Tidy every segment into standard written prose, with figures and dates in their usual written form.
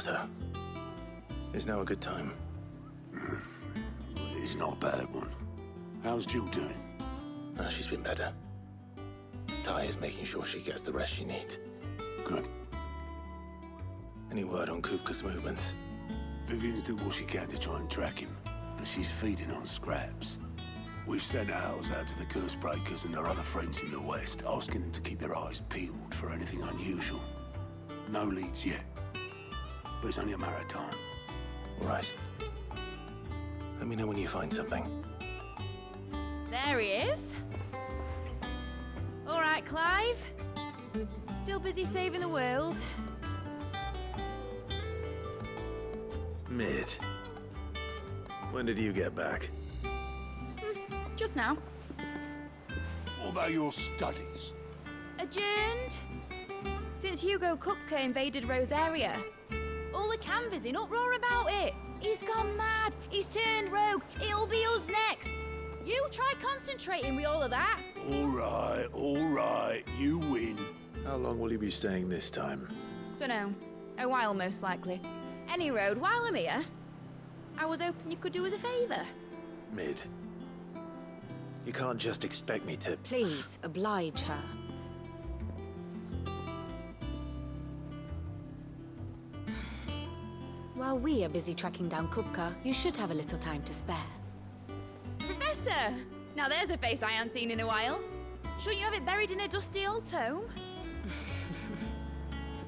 Otto. Is now a good time? It's not a bad one. How's Jill doing? She's been better. Ty is making sure she gets the rest she needs. Good. Any word on Kupka's movements? Vivian's doing what she can to try and track him, but she's feeding on scraps. We've sent ours out to the Cursebreakers and their other friends in the West, asking them to keep their eyes peeled for anything unusual. No leads yet, but it's only a matter of time. All right. Let me know when you find something. There he is. All right, Clive. Still busy saving the world. Mid. When did you get back? Just now. What about your studies? Adjourned. Since Hugo Kupka invaded Rosaria. All the canvas in uproar about it. He's gone mad. He's turned rogue. It'll be us next. You try concentrating with all of that. All right. You win. How long will you be staying this time? Dunno. A while, most likely. Any road, while I'm here, I was hoping you could do us a favour. Mid. You can't just expect me to... Please, oblige her. While we are busy tracking down Kupka, you should have a little time to spare. Professor! Now there's a face I haven't seen in a while. Shouldn't you have it buried in a dusty old tome?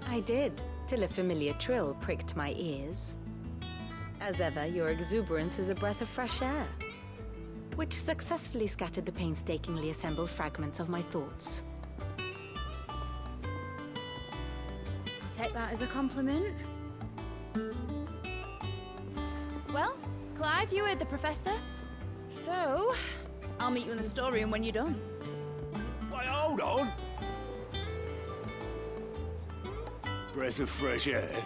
I did, till a familiar trill pricked my ears. As ever, your exuberance is a breath of fresh air, which successfully scattered the painstakingly assembled fragments of my thoughts. I'll take that as a compliment. Well, Clive, you heard the professor. So, I'll meet you in the storeroom when you're done. Wait, hold on. Breath of fresh air.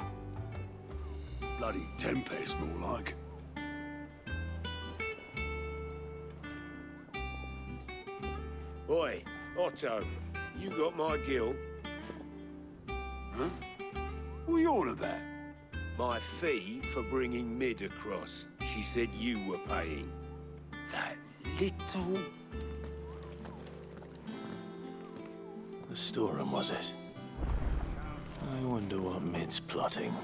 Bloody tempest, more like. Oi, Otto, you got my gill? Huh? What are you on about? My fee for bringing Mid across. She said you were paying. That little... The storeroom, was it? I wonder what Mid's plotting.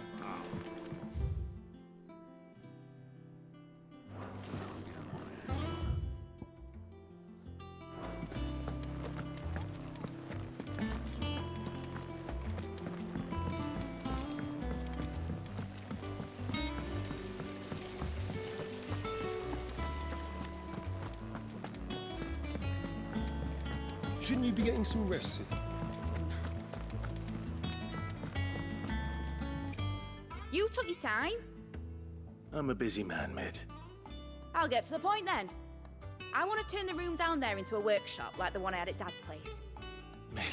Shouldn't you be getting some rest? You took your time. I'm a busy man, Mid. I'll get to the point then. I want to turn the room down there into a workshop like the one I had at Dad's place. Mid,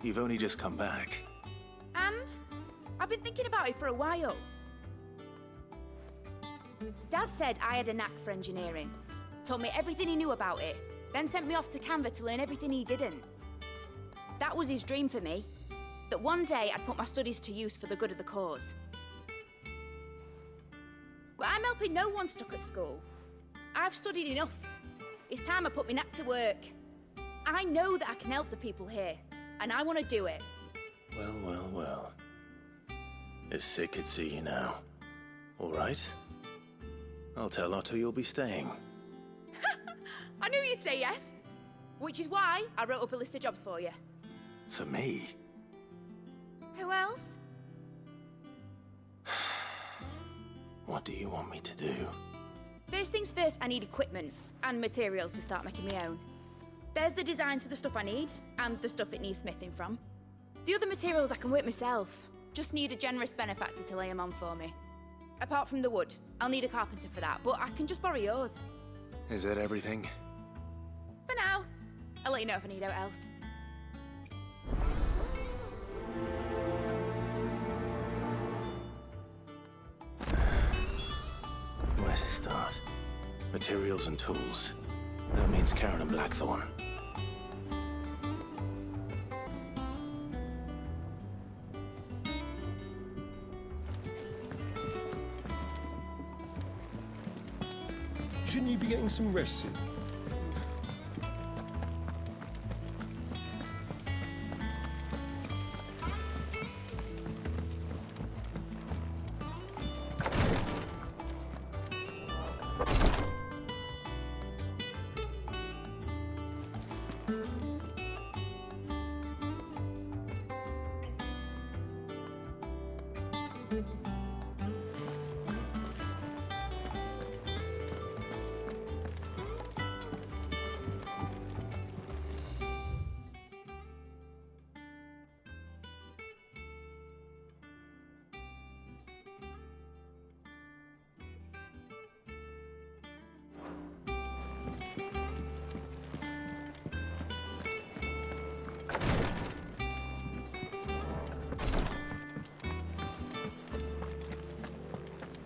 you've only just come back. And I've been thinking about it for a while. Dad said I had a knack for engineering. Told me everything he knew about it. Then sent me off to Canva to learn everything he didn't. That was his dream for me. That one day I'd put my studies to use for the good of the cause. But I'm helping no one stuck at school. I've studied enough. It's time I put my knack to work. I know that I can help the people here, and I want to do it. Well. If Sid could see you now. All right. I'll tell Otto you'll be staying. I knew you'd say yes. Which is why I wrote up a list of jobs for you. For me? Who else? What do you want me to do? First things first, I need equipment and materials to start making my own. There's the designs for the stuff I need and the stuff it needs smithing from. The other materials I can work myself. Just need a generous benefactor to lay them on for me. Apart from the wood, I'll need a carpenter for that, but I can just borrow yours. Is that everything? For now. I'll let you know if I need out else. Where to start? Materials and tools. That means Karen and Blackthorn. Shouldn't you be getting some rest in?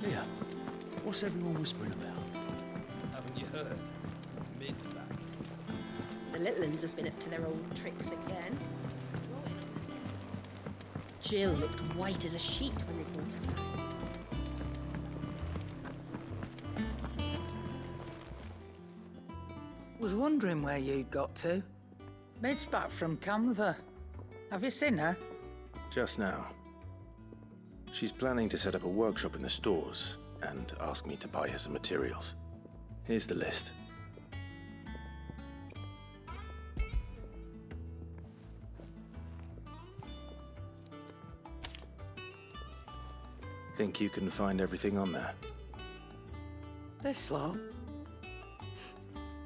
Leah, what's everyone whispering about? Haven't you heard? Mid's back. The little uns have been up to their old tricks again. Jill looked white as a sheet when they brought her back. Was wondering where you'd got to. Mid's back from Canva. Have you seen her? Just now. She's planning to set up a workshop in the stores and ask me to buy her some materials. Here's the list. Think you can find everything on there? This lot.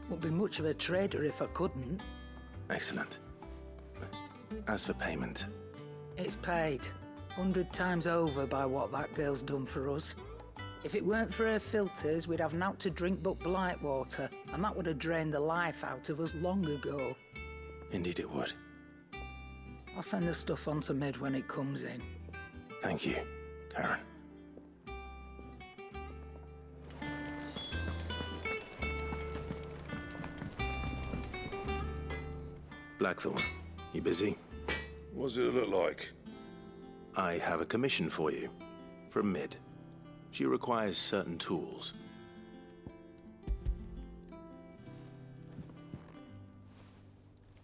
Wouldn't be much of a trader if I couldn't. Excellent. As for payment, It's paid 100 times over by what that girl's done for us. If it weren't for her filters, we'd have naught to drink but blight water, and that would have drained the life out of us long ago. indeed it would. I'll send the stuff on to Mid when it comes in. Thank you, Karen. Blackthorn, you busy? What's it look like? I have a commission for you. From Mid. She requires certain tools.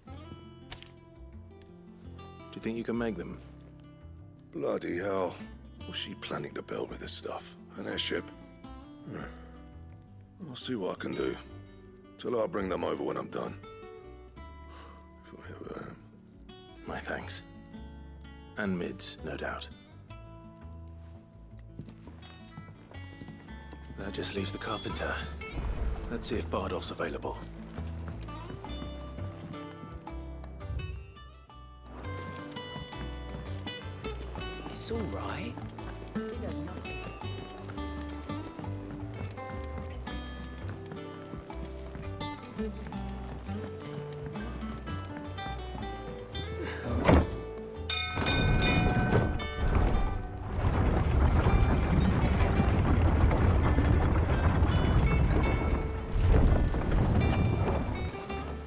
Do you think you can make them? Bloody hell. What's she planning to build with this stuff? An airship? I'll see what I can do. Tell her I'll bring them over when I'm done. If I ever am. My thanks. And Mid's, no doubt. That just leaves the carpenter. Let's see if Bardolph's available. It's all right. She does nothing.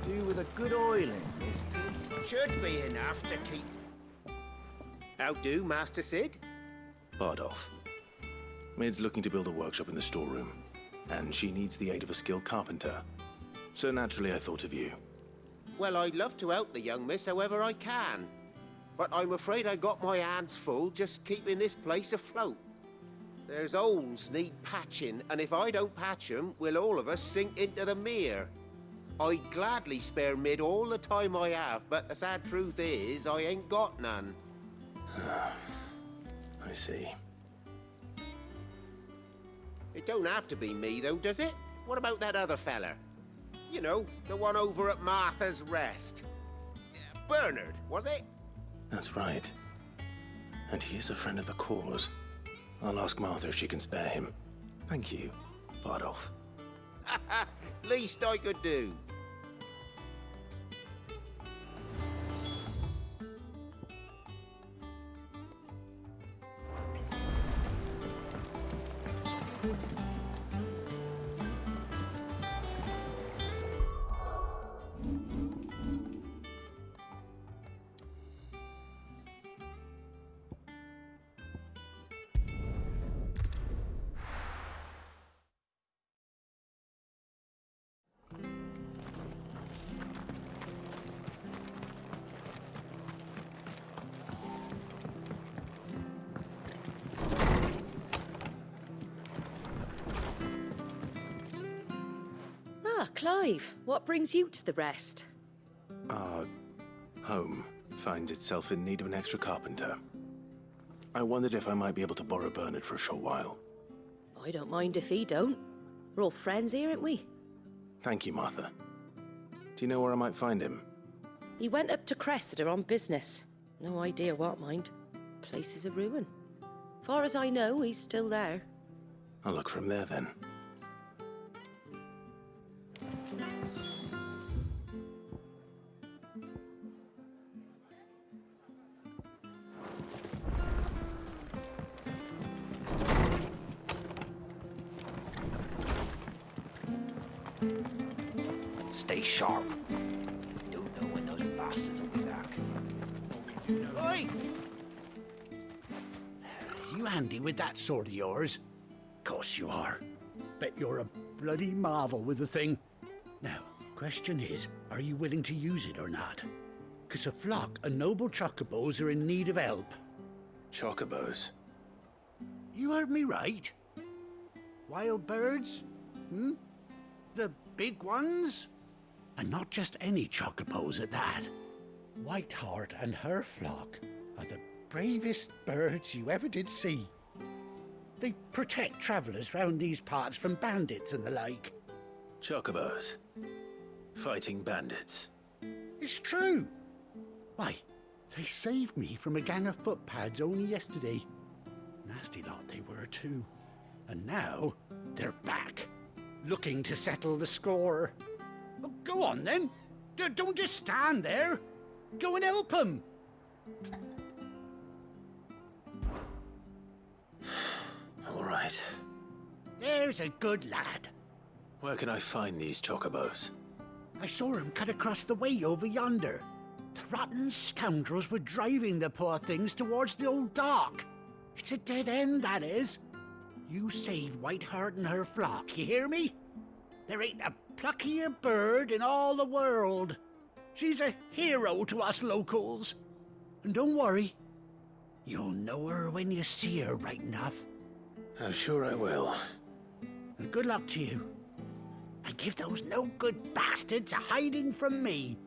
Do with a good oiling, this. Should be enough to keep. How do, Master Sid? Bardolph. Mid's looking to build a workshop in the storeroom, and she needs the aid of a skilled carpenter. So naturally I thought of you. Well, I'd love to help the young miss however I can. But I'm afraid I got my hands full just keeping this place afloat. There's holes need patching, and if I don't patch 'em, we'll all of us sink into the mere. I'd gladly spare Mid all the time I have, but the sad truth is, I ain't got none. I see. It don't have to be me, though, does it? What about that other fella? You know, the one over at Martha's Rest. Bernard, was it? That's right. And he is a friend of the cause. I'll ask Martha if she can spare him. Thank you, Bardolph. Least I could do. Clive, what brings you to the rest? Our home finds itself in need of an extra carpenter. I wondered if I might be able to borrow Bernard for a short while. I don't mind if he don't. We're all friends here, aren't we? Thank you, Martha. Do you know where I might find him? He went up to Cressida on business. No idea what, mind. Place is a ruin. Far as I know, he's still there. I'll look for him there then. Stay sharp. Don't know when those bastards will be back. Oi! You handy with that sword of yours? Course you are. Bet you're a bloody marvel with the thing. Now, question is, are you willing to use it or not? 'Cause a flock of noble chocobos are in need of help. Chocobos? You heard me right. Wild birds? The big ones? And not just any chocobos at that. Whiteheart and her flock are the bravest birds you ever did see. They protect travellers round these parts from bandits and the like. Chocobos? Fighting bandits? It's true. Why, they saved me from a gang of footpads only yesterday. Nasty lot they were too. And now they're back, looking to settle the score. Well, go on then. Don't just stand there. Go and help them. All right. There's a good lad. Where can I find these chocobos? I saw him cut across the way over yonder. The rotten scoundrels were driving the poor things towards the old dock. It's a dead end, that is. You save Whiteheart and her flock, you hear me? There ain't a pluckier bird in all the world. She's a hero to us locals. And don't worry, you'll know her when you see her right enough. I'm sure I will. And good luck to you. And give those no-good bastards a hiding from me.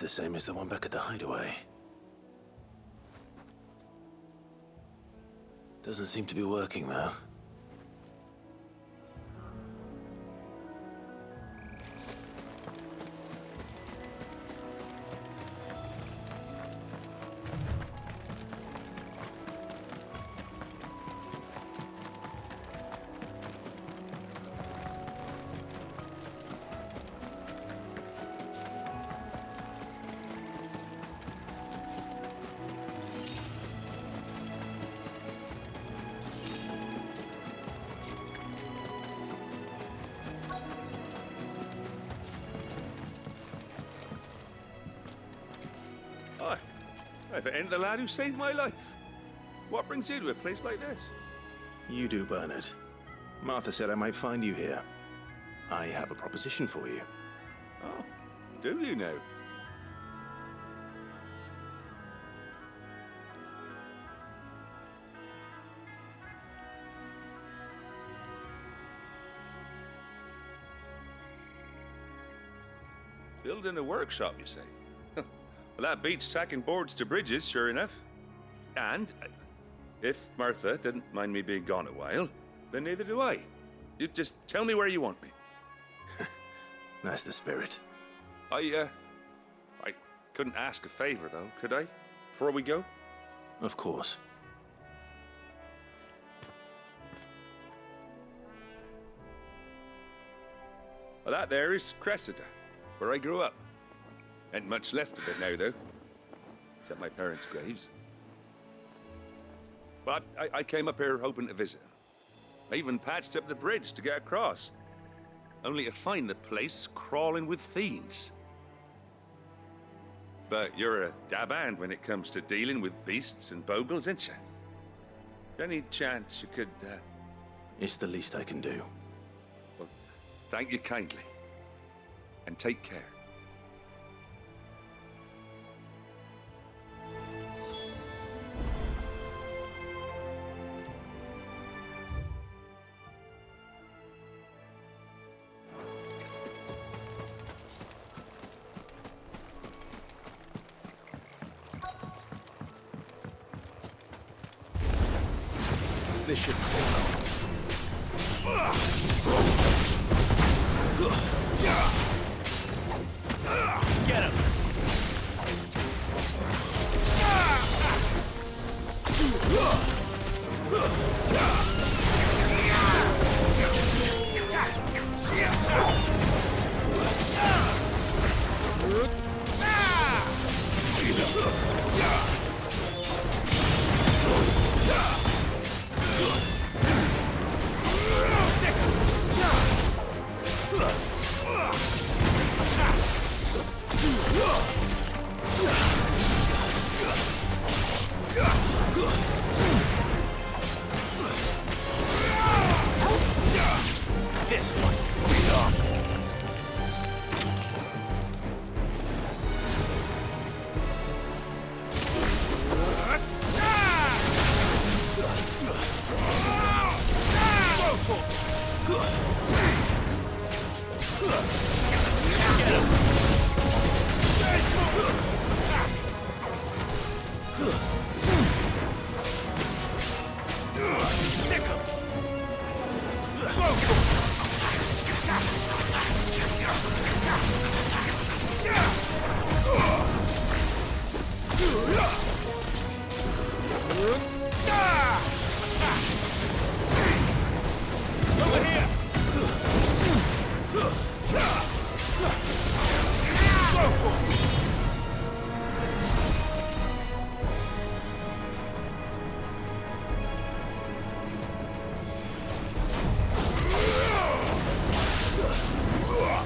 the same as the one back at the hideaway. Doesn't seem to be working, though. Hi. I've ended the lad who saved my life. What brings you to a place like this? You do, Bernard. Martha said I might find you here. I have a proposition for you. Oh, do you now? Building a workshop, you say? Well, that beats tacking boards to bridges, sure enough. And if Martha didn't mind me being gone a while, then neither do I. You just tell me where you want me. That's the spirit. I couldn't ask a favor, though, could I? Before we go? Of course. Well, that there is Cressida, where I grew up. Ain't much left of it now, though. Except my parents' graves. But I came up here hoping to visit. I even patched up the bridge to get across. Only to find the place crawling with fiends. But you're a dab hand when it comes to dealing with beasts and bogles, ain't you? Any chance you could, It's the least I can do. Well, thank you kindly. And take care. This shouldn't take long. Get him! This one, lead on.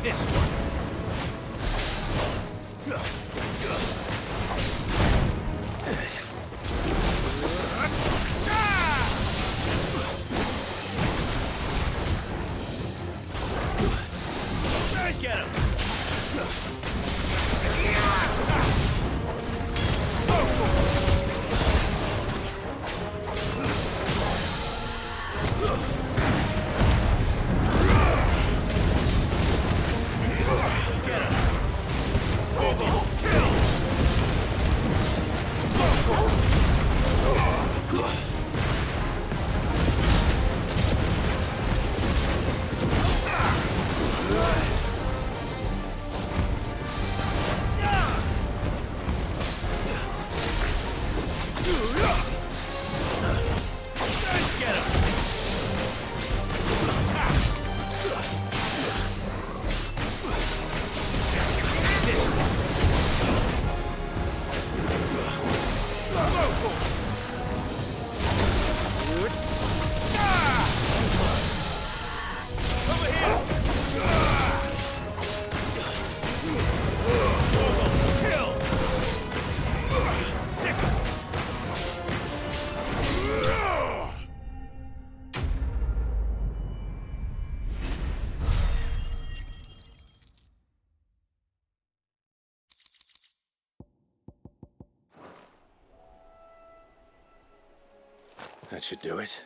This one. That should do it.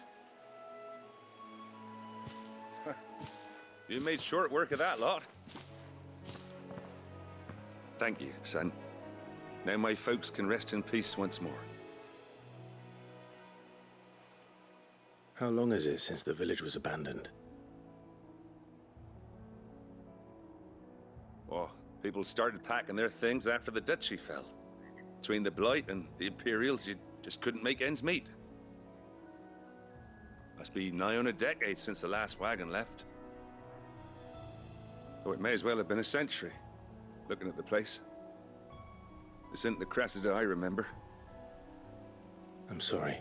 You made short work of that lot. Thank you, son. Now my folks can rest in peace once more. How long is it since the village was abandoned? Oh, people started packing their things after the duchy fell. Between the Blight and the Imperials, you just couldn't make ends meet. Must be nigh on a decade since the last wagon left. Though it may as well have been a century, looking at the place. This isn't the Cressida I remember. I'm sorry.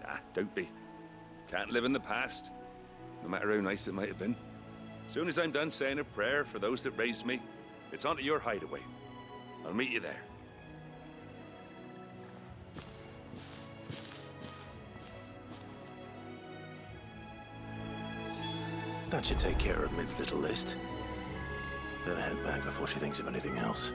Ah, don't be. Can't live in the past, no matter how nice it might have been. Soon as I'm done saying a prayer for those that raised me, it's onto your hideaway. I'll meet you there. That should take care of Mid's little list. Better head back before she thinks of anything else.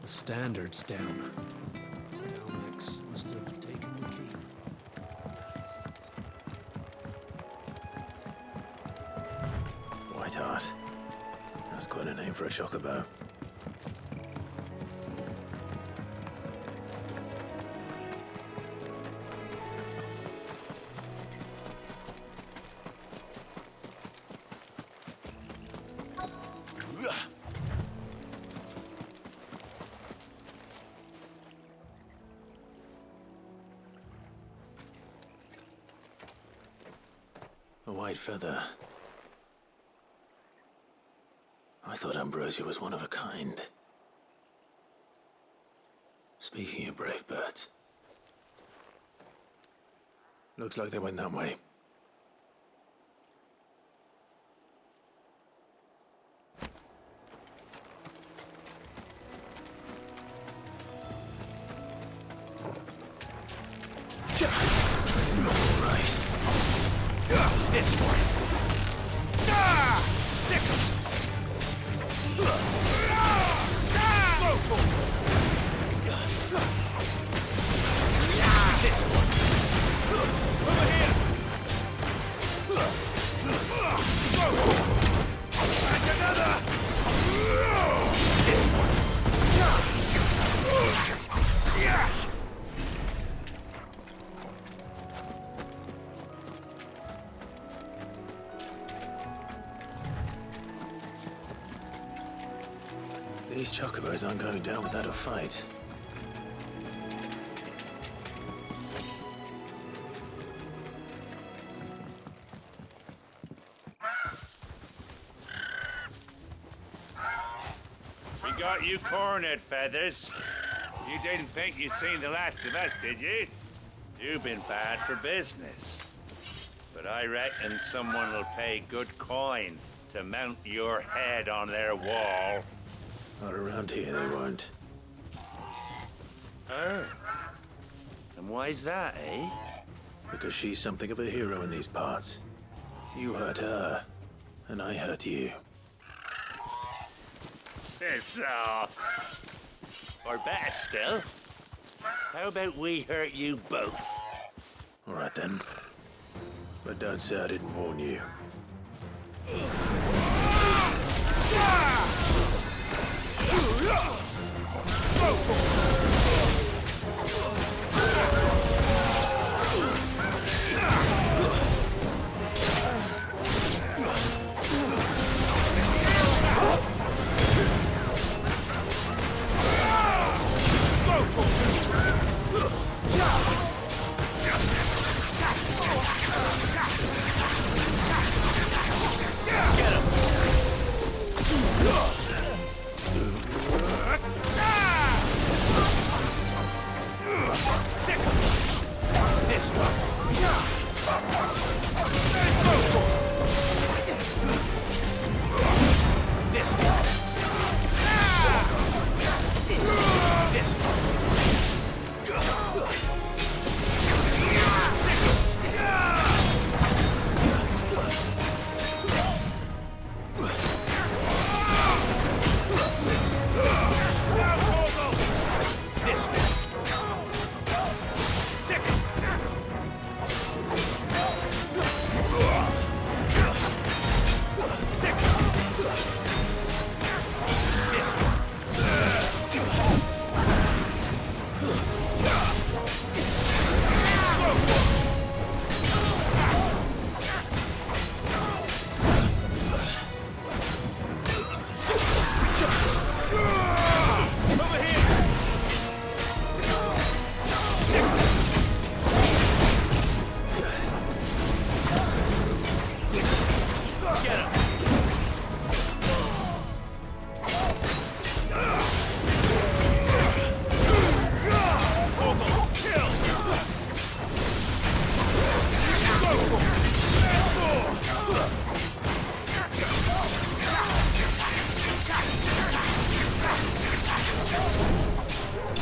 The standard's down. Elmex must have taken the keep. Whiteheart. That's quite a name for a chocobo. A white feather. I thought Ambrosia was one of a kind. Speaking of brave birds. Looks like they went that way. This one. Sick 'em. This one. Over here. And another. This one. Yeah. These chocobos aren't going down without a fight. We got you cornered, Feathers. You didn't think you'd seen the last of us, did you? You've been bad for business. But I reckon someone will pay good coin to mount your head on their wall. Not around here, they won't. Oh. And why's that, eh? Because she's something of a hero in these parts. You hurt her, and I hurt you. Piss off. Or better still, how about we hurt you both? All right then. But don't say I didn't warn you.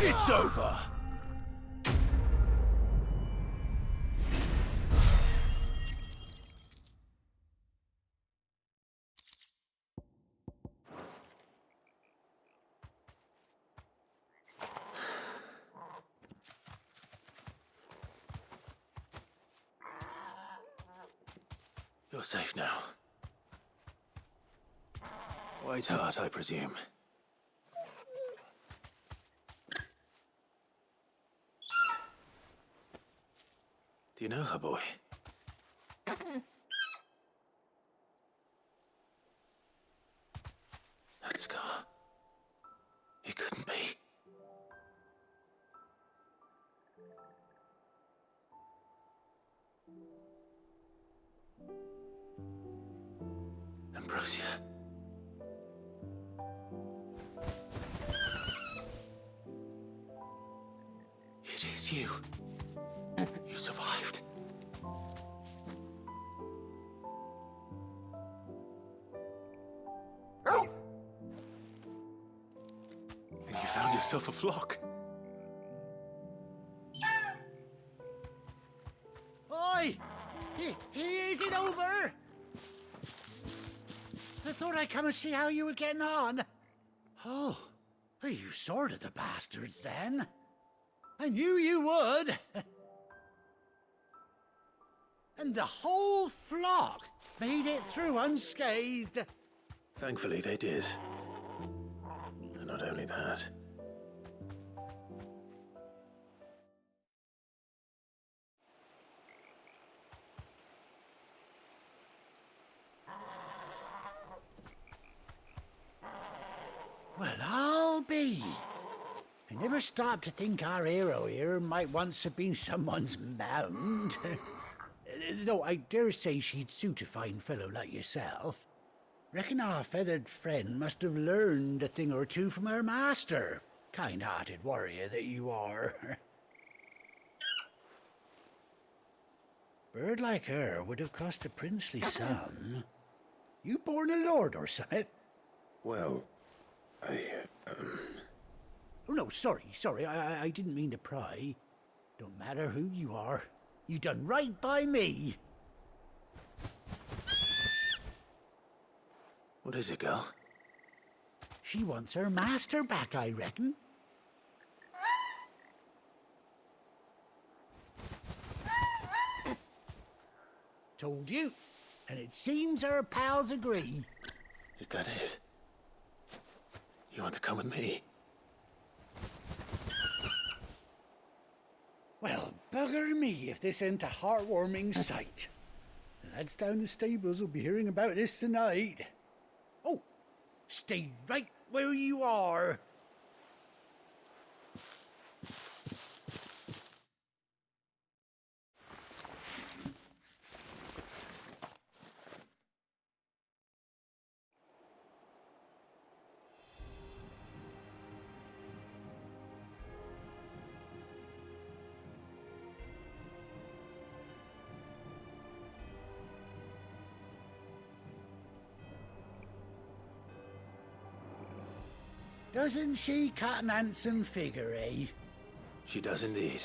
It's over. You're safe now. White Hart, I presume. Do you know her, boy? That scar. It couldn't be. Ambrosia. It is you. You survived. And you found yourself a flock. Oi! Is it over? I thought I'd come and see how you were getting on. Oh, you sorted the bastards then. I knew you would. And the whole flock made it through unscathed. Thankfully, they did. And not only that. Well, I'll be. I never stopped to think our hero here might once have been someone's mount. Though I dare say she'd suit a fine fellow like yourself. Reckon our feathered friend must have learned a thing or two from her master. Kind-hearted warrior that you are. Bird like her would have cost a princely sum. You born a lord or something? Well, Oh, no, sorry. I didn't mean to pry. Don't matter who you are. You done right by me. What is it, girl? She wants her master back, I reckon. Told you. And it seems her pals agree. Is that it? You want to come with me? Well, bugger me if this ain't a heartwarming sight. The lads down the stables will be hearing about this tonight. Oh, stay right where you are. Doesn't she cut an handsome figure, eh? She does indeed.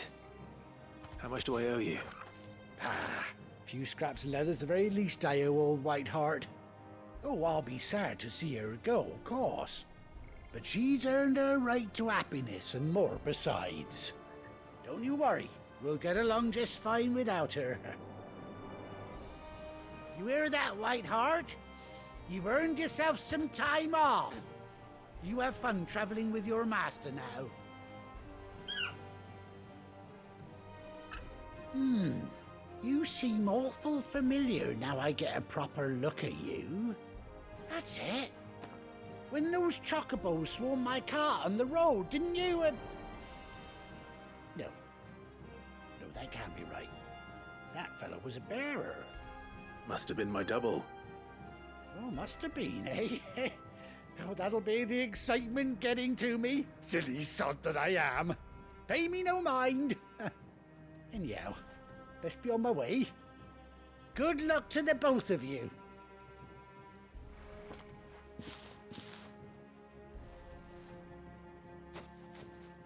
How much do I owe you? Ah, a few scraps of leather's the very least I owe old Whiteheart. Oh, I'll be sad to see her go, of course. But she's earned her right to happiness and more besides. Don't you worry, we'll get along just fine without her. You hear that, Whiteheart? You've earned yourself some time off. You have fun traveling with your master now. You seem awful familiar now I get a proper look at you. That's it. When those chocobos swarmed my cart on the road, didn't you? No, that can't be right. That fellow was a bearer. Must have been my double. Oh, must have been, eh? Oh, that'll be the excitement getting to me. Silly sod that I am. Pay me no mind. Anyhow, best be on my way. Good luck to the both of you.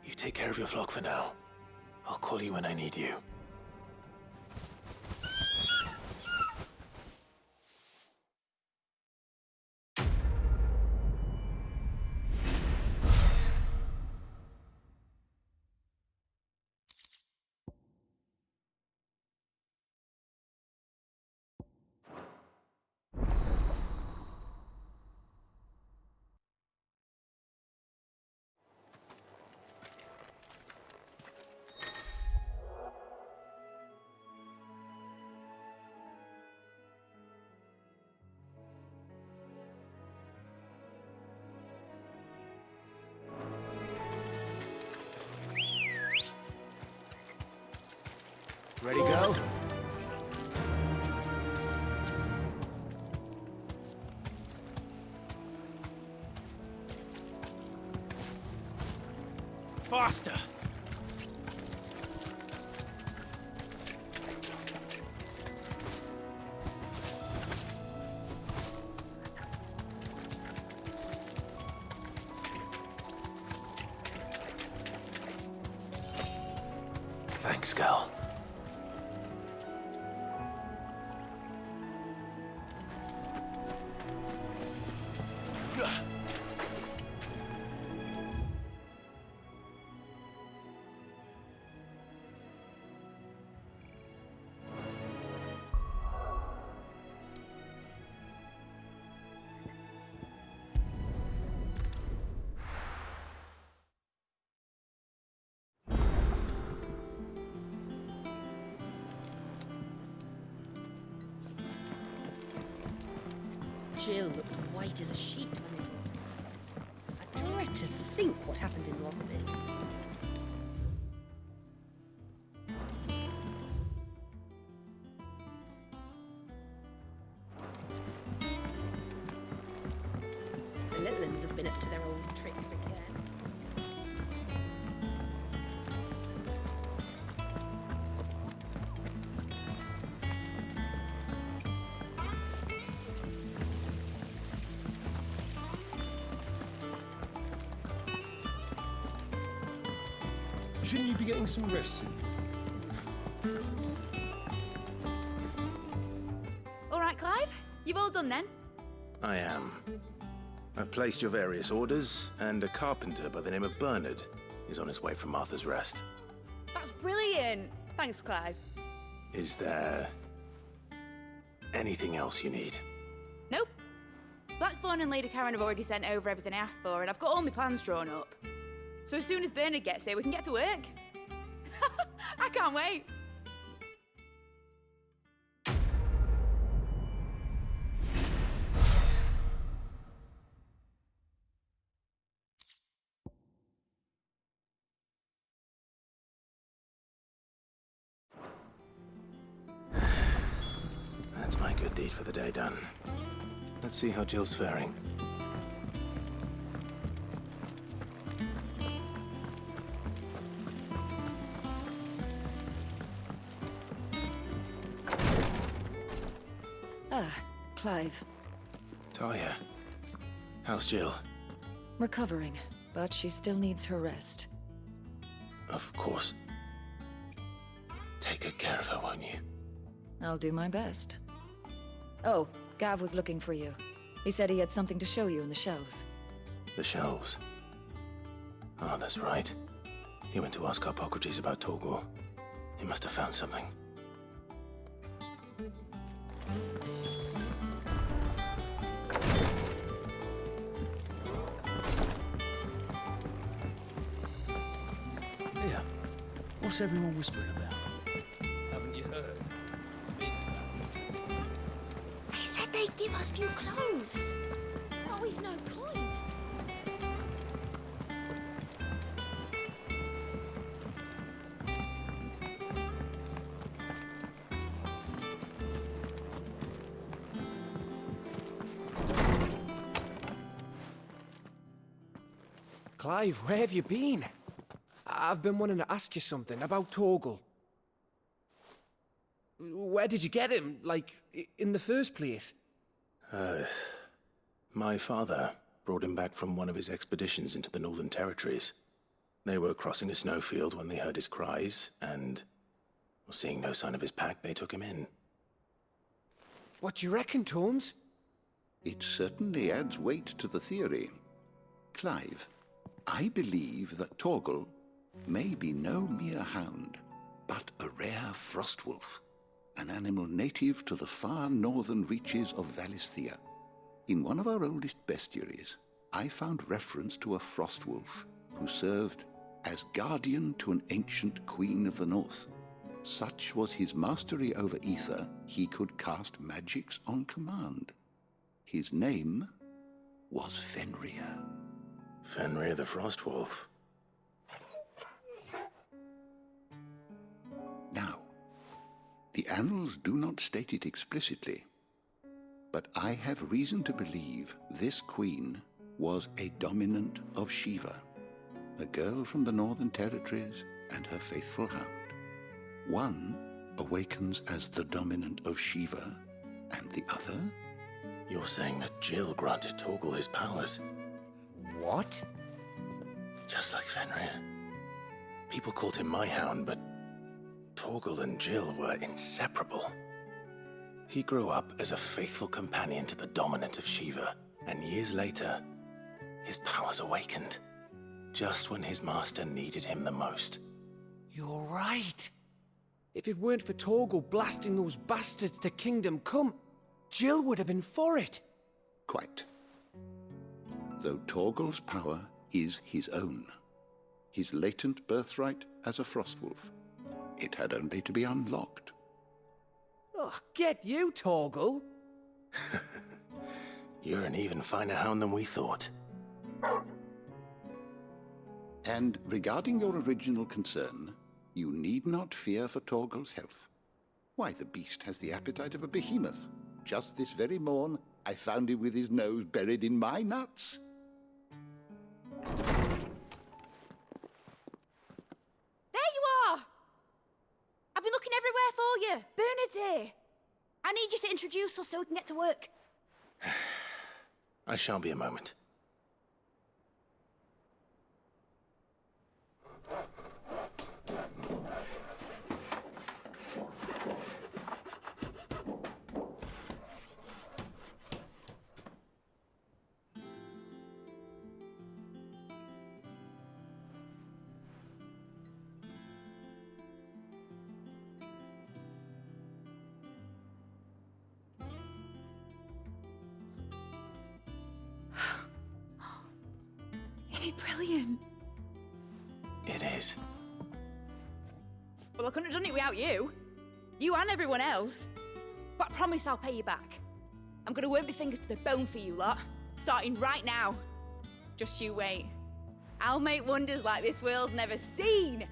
You take care of your flock for now. I'll call you when I need you. Ready, go? Faster! Thanks, Gal. Jill looked white as a sheet when they brought her. I dread to think what happened in Rosabith. The Littlands have been up to their old tricks again. Shouldn't you be getting some rest? All right, Clive. You've all done then? I am. I've placed your various orders, and a carpenter by the name of Bernard is on his way from Martha's Rest. That's brilliant! Thanks, Clive. Is there anything else you need? Nope. Blackthorn and Lady Karen have already sent over everything I asked for, and I've got all my plans drawn up. So as soon as Bernard gets here, we can get to work. I can't wait. That's my good deed for the day done. Let's see how Jill's faring. Ah, Clive. Talia, how's Jill? Recovering, but she still needs her rest. Of course. Take good care of her, won't you? I'll do my best. Oh, Gav was looking for you. He said he had something to show you in the shelves. The shelves. Oh, that's right. He went to ask Harpocrates about Torgal. He must have found something. Here, what's everyone whispering about? Haven't you heard? Big's back. They said they'd give us new clothes. But we've no coin. Clive, where have you been? I've been wanting to ask you something about Torgal. Where did you get him, like, in the first place? My father brought him back from one of his expeditions into the Northern Territories. They were crossing a snowfield when they heard his cries, and, seeing no sign of his pack, they took him in. What do you reckon, Tomes? It certainly adds weight to the theory. Clive, I believe that Torgal may be no mere hound, but a rare frostwolf, an animal native to the far northern reaches of Valisthea. In one of our oldest bestiaries, I found reference to a frostwolf who served as guardian to an ancient queen of the north. Such was his mastery over ether, he could cast magics on command. His name was Fenrir. Fenrir the Frostwolf. Now, the annals do not state it explicitly, but I have reason to believe this queen was a dominant of Shiva, a girl from the Northern Territories and her faithful hound. One awakens as the dominant of Shiva, and the other? You're saying that Jill granted Torgal his powers? What? Just like Fenrir. People called him my hound, but Torgal and Jill were inseparable. He grew up as a faithful companion to the dominant of Shiva, and years later, his powers awakened, just when his master needed him the most. You're right. If it weren't for Torgal blasting those bastards to Kingdom Come, Jill would have been for it. Quite. Though Torgal's power is his own, his latent birthright as a Frostwolf, it had only to be unlocked. Oh, get you, Torgal! You're an even finer hound than we thought. And regarding your original concern, you need not fear for Torgal's health. Why, the beast has the appetite of a behemoth. Just this very morn, I found him with his nose buried in my nuts. There you are! I've been looking everywhere for you. Bernard's here. I need you to introduce us so we can get to work. I shan't be a moment. Isn't it brilliant? It is. Well, I couldn't have done it without you. You and everyone else. But I promise I'll pay you back. I'm gonna work my fingers to the bone for you lot, starting right now. Just you wait. I'll make wonders like this world's never seen.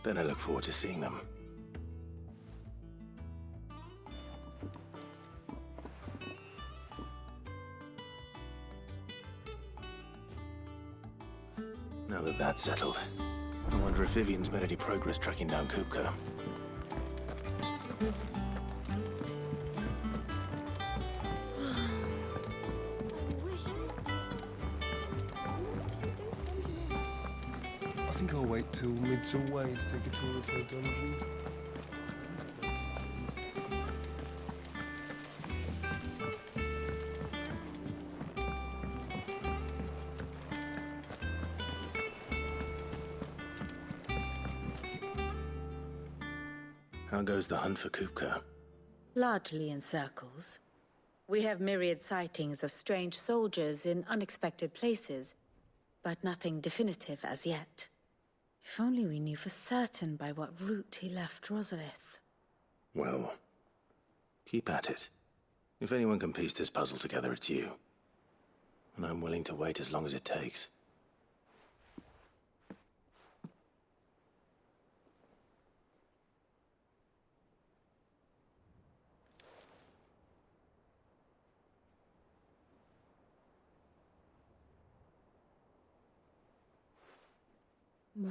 Then I look forward to seeing them. Now that that's settled, I wonder if Vivian's made any progress tracking down Kupka. I think I'll wait till mid's away to take a tour of her dungeon. How goes the hunt for Kupka? Largely in circles. We have myriad sightings of strange soldiers in unexpected places, but nothing definitive as yet. If only we knew for certain by what route he left Rosalith. Well, keep at it. If anyone can piece this puzzle together, it's you. And I'm willing to wait as long as it takes.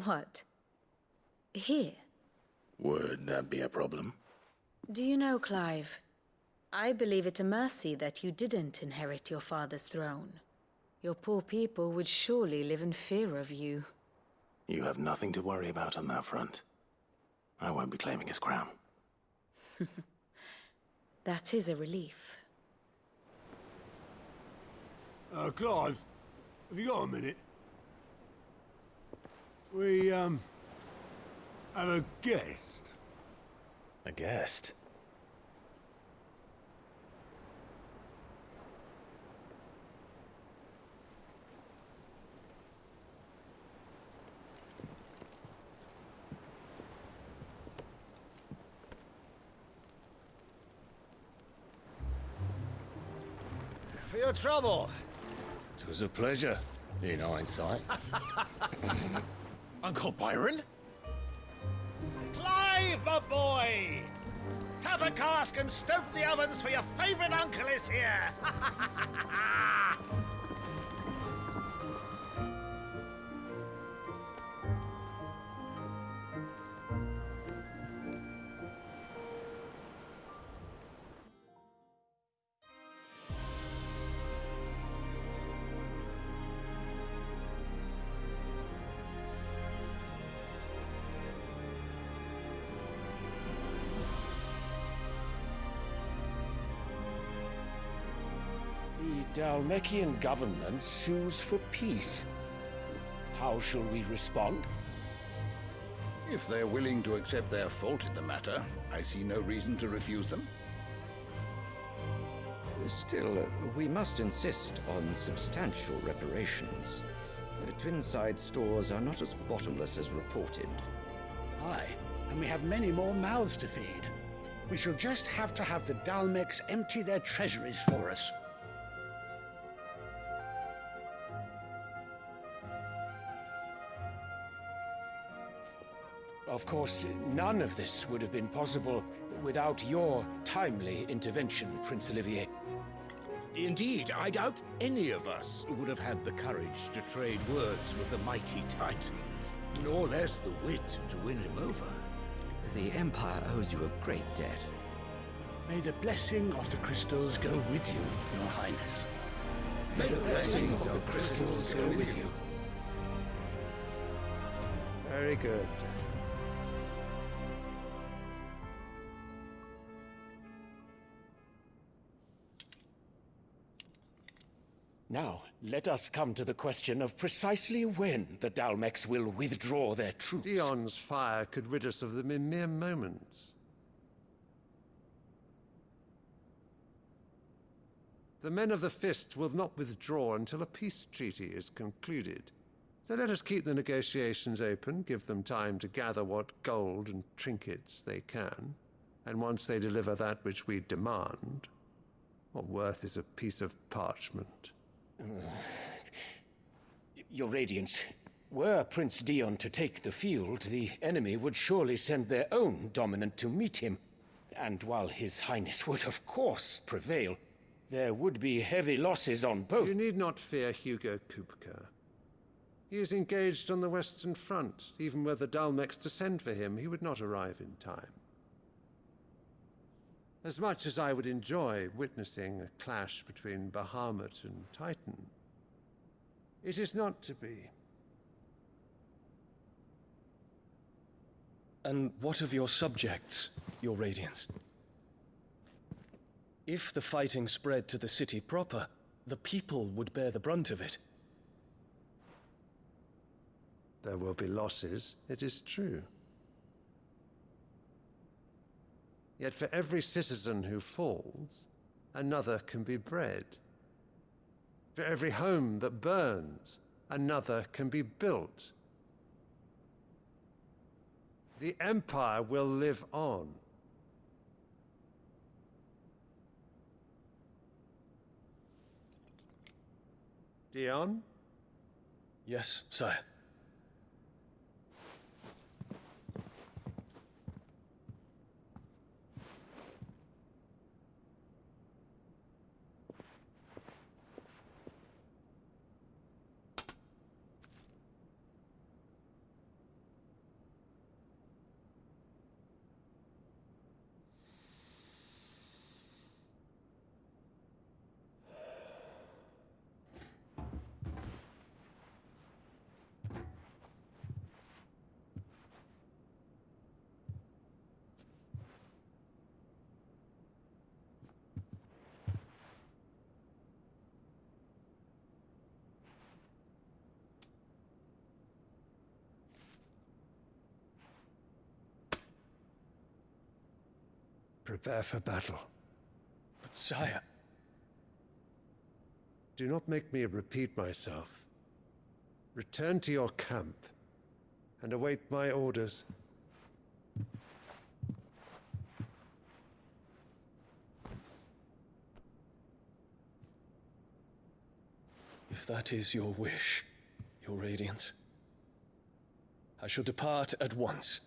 What? Here? Would that be a problem? Do you know, Clive? I believe it a mercy that you didn't inherit your father's throne. Your poor people would surely live in fear of you. You have nothing to worry about on that front. I won't be claiming his crown. That is a relief. Clive, have you got a minute? We, have a guest. A guest? For your trouble. It was a pleasure, in hindsight. Uncle Byron? Clive, my boy! Tap a cask and stoke the ovens, for your favourite uncle is here! The Dhalmekian government sues for peace. How shall we respond? If they're willing to accept their fault in the matter, I see no reason to refuse them. Still, we must insist on substantial reparations. Twinside stores are not as bottomless as reported. Aye, and we have many more mouths to feed. We shall just have to have the Dhalmeks empty their treasuries for us. Of course, none of this would have been possible without your timely intervention, Prince Olivier. Indeed, I doubt any of us would have had the courage to trade words with the mighty Titan, nor less the wit to win him over. The Empire owes you a great debt. May the blessing of the crystals go with you, Your Highness. May the blessing of the crystals go with you. Very good. Now, let us come to the question of precisely when the Dhalmeks will withdraw their troops. Dion's fire could rid us of them in mere moments. The men of the Fist will not withdraw until a peace treaty is concluded. So let us keep the negotiations open, give them time to gather what gold and trinkets they can, and once they deliver that which we demand, what worth is a piece of parchment? Your Radiance, were Prince Dion to take the field, the enemy would surely send their own dominant to meet him. And while His Highness would of course prevail, there would be heavy losses on both. You need not fear Hugo Kupka. He is engaged on the Western Front. Even were the Dalmex to send for him, he would not arrive in time. As much as I would enjoy witnessing a clash between Bahamut and Titan, it is not to be. And what of your subjects, Your Radiance? If the fighting spread to the city proper, the people would bear the brunt of it. There will be losses, it is true. Yet for every citizen who falls, another can be bred. For every home that burns, another can be built. The Empire will live on. Dion? Yes, sire. Prepare for battle. But sire... Do not make me repeat myself. Return to your camp and await my orders. If that is your wish, Your Radiance, I shall depart at once.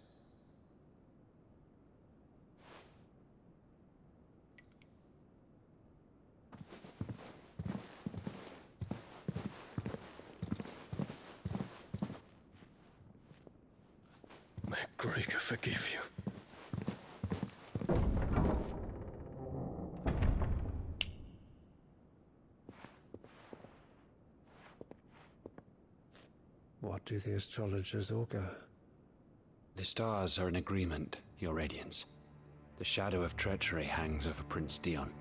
May Gregor forgive you. What do the astrologers augur? The stars are in agreement, Your Radiance. The shadow of treachery hangs over Prince Dion.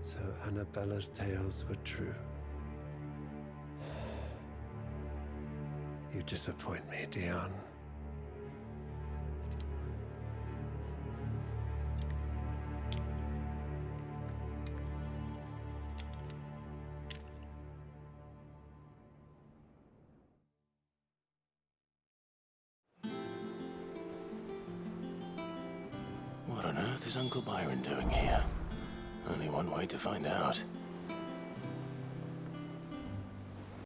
So Annabella's tales were true. You disappoint me, Dion. What on earth is Uncle Byron doing here? Only one way to find out.